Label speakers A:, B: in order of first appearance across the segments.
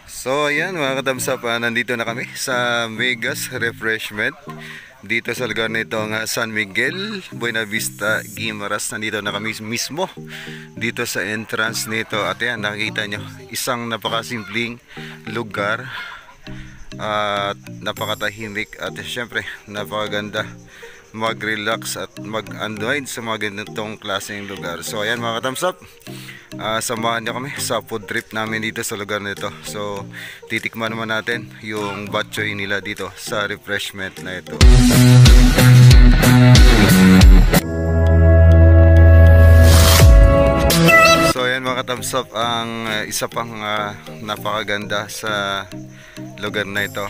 A: So ayan mga katamsap, nandito na kami sa Vegas Refreshment dito sa lugar nito ng San Miguel, Buena Vista, Guimaras. Nandito na kami mismo dito sa entrance nito at ayan nakikita nyo isang napakasimpleng lugar at napakatahimik at syempre napakaganda mag-relax at mag-unwind sa mga ganitong klaseng lugar. So ayan mga katamsap, samahan niyo kami sa food trip namin dito sa lugar nito. So titikman naman natin yung batchoy nila dito sa refreshment na ito. So ayan mga katamsap, ang isa pang napakaganda sa lugar na ito,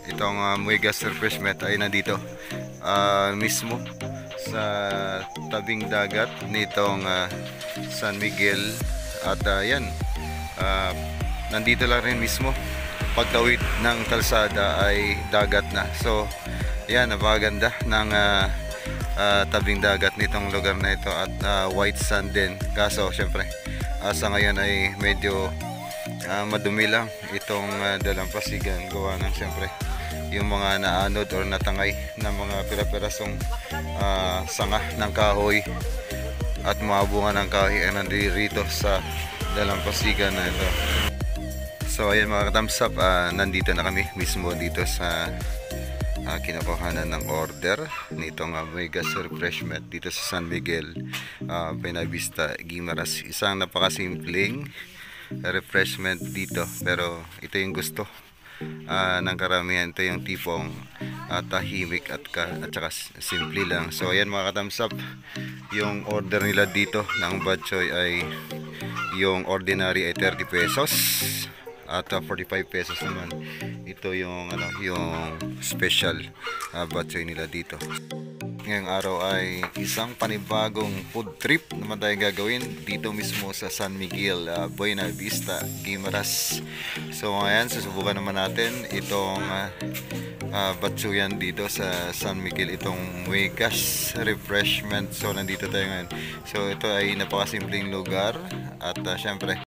A: itong Muegas Refreshment ay nandito mismo sa tabing dagat nitong San Miguel. At yan, nandito lang rin mismo, pagtawid ng kalsada ay dagat na. So yan, napakaganda ng tabing dagat nitong lugar na ito at white sand din. Kaso syempre sa ngayon ay medyo madumi lang itong dalampasigan, gawa ng syempre yung mga naanod or natangay na mga pira-pirasong sanga ng kahoy at mga bunga ng kahoy ay nandito sa dalampasigan na ito. So ayan mga katamsap, nandito na kami mismo dito sa kinukuhanan ng order nitong Vegas Refreshment dito sa San Miguel, Buena Vista, Guimaras. Isang napakasimpleng refreshment dito, pero ito yung gusto ng karamihan. Ito yung tipong tahimik at saka simple lang. So ayan mga katamsap, yung order nila dito ng batchoy ay yung ordinary ay 30 pesos at 45 pesos naman ito yung yung special batchoy nila dito. Ngayong araw ay isang panibagong food trip naman tayo gagawin dito mismo sa San Miguel, Buena Vista, Guimaras. So ngayon susubukan naman natin itong batsuyan dito sa San Miguel, itong Muegas Refreshment. So nandito tayo ngayon. So ito ay napakasimpleng lugar at syempre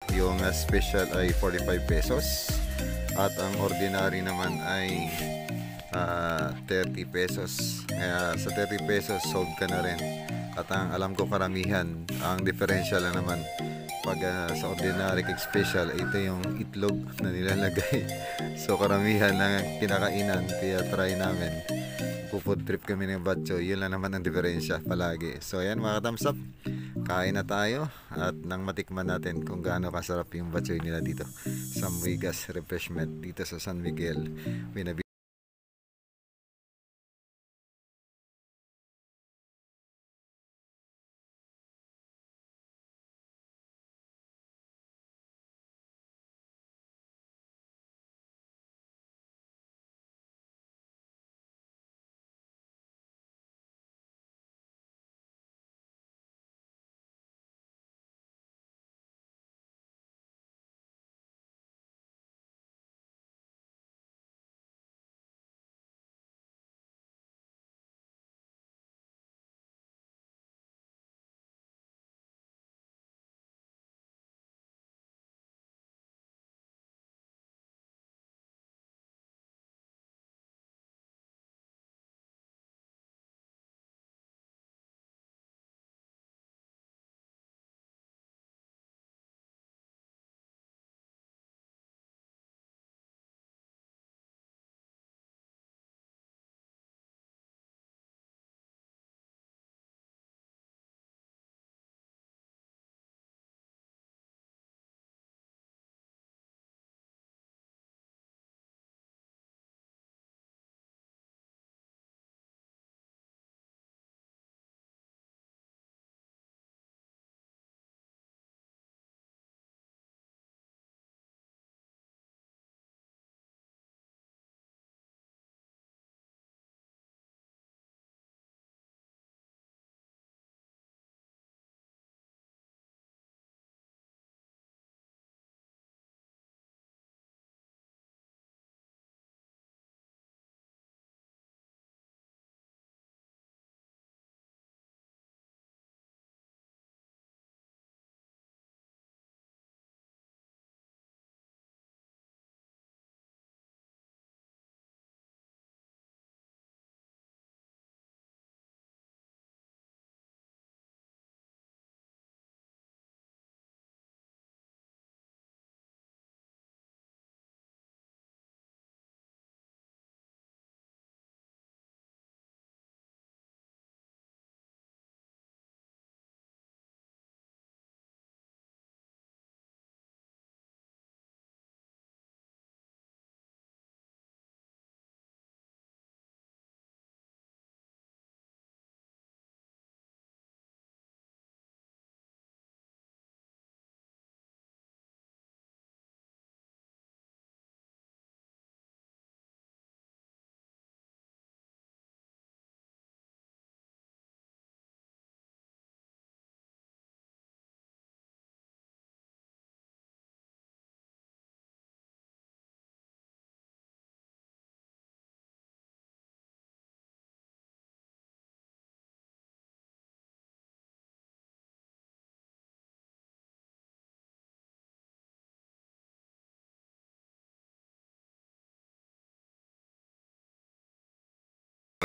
A: yung special ay 45 pesos at ang ordinary naman ay 30 pesos. Kaya sa 30 pesos sold ka na rin. At ang alam ko karamihan, ang differential lang naman pag sa ordinary kay special, ito yung itlog na nilalagay. So karamihan lang ang kinakainan, kaya try namin. Food trip kami ng batcho, yun lang naman ang diferensya palagi. So ayan mga thumbs up, kain na tayo at nang matikman natin kung gaano kasarap yung batchoy nila dito sa Muegas Refreshment dito sa San Miguel, Buena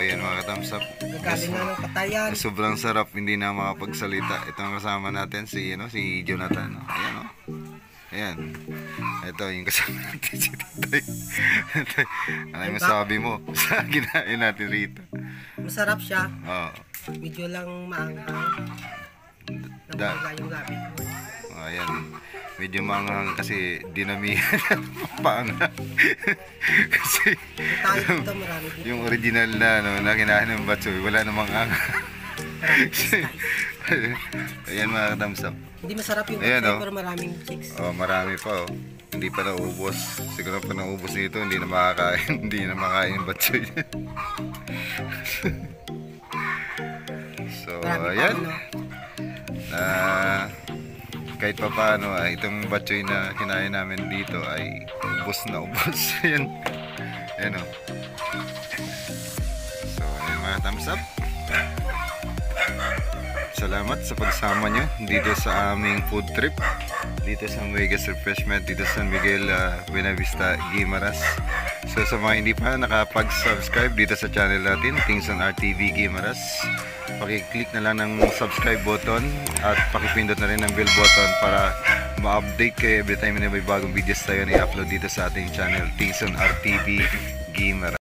A: ayan mga ka-thumbs up.
B: Nagkali na ng patayan.
A: Sobrang sarap, hindi na makapagsalita. Ito ang kasama natin, si Jonathan. Ayan o. Ayan. Ito yung kasama natin, si Titoy. Ano yung masabi mo sa ginain natin rito?
B: Masarap siya.
A: Oo.
B: Medyo lang maanghang. Namula yung labi ko.
A: Ayan. Medyo manghang kasi dinamihan paanghang. Kasi
B: Tayo dito marami dito.
A: yung original na na kinain ng batsoy, wala namang anghang. Ayan mga thumbs up.
B: Hindi masarap yung
A: Ayan,
B: batsoy
A: oh.
B: pero maraming chicks.
A: Oh, marami pa oh. Hindi pa naubos. Siguro pa naubos nito, hindi na makakain, hindi na makain yung batsoy. So,
B: Marami pa,
A: ayan.
B: ano.
A: Kahit pa paano, itong batchoy na kinain namin dito ay ubos na ubos. Ayan. Ayan o. So, ayan mga thumbs up. Salamat sa pagsama nyo dito sa aming food trip. Dito sa Muegas Refreshment, dito sa San Miguel, Buenavista, Guimaras. So, sa mga hindi pa nakapag-subscribe dito sa channel natin, Things on RTV Guimaras, paki-click na lang ng subscribe button at paki-pindot na rin ng bell button para ma-update kayo every time na may bagong videos tayo na i-upload dito sa ating channel, Things on RTV Guimaras.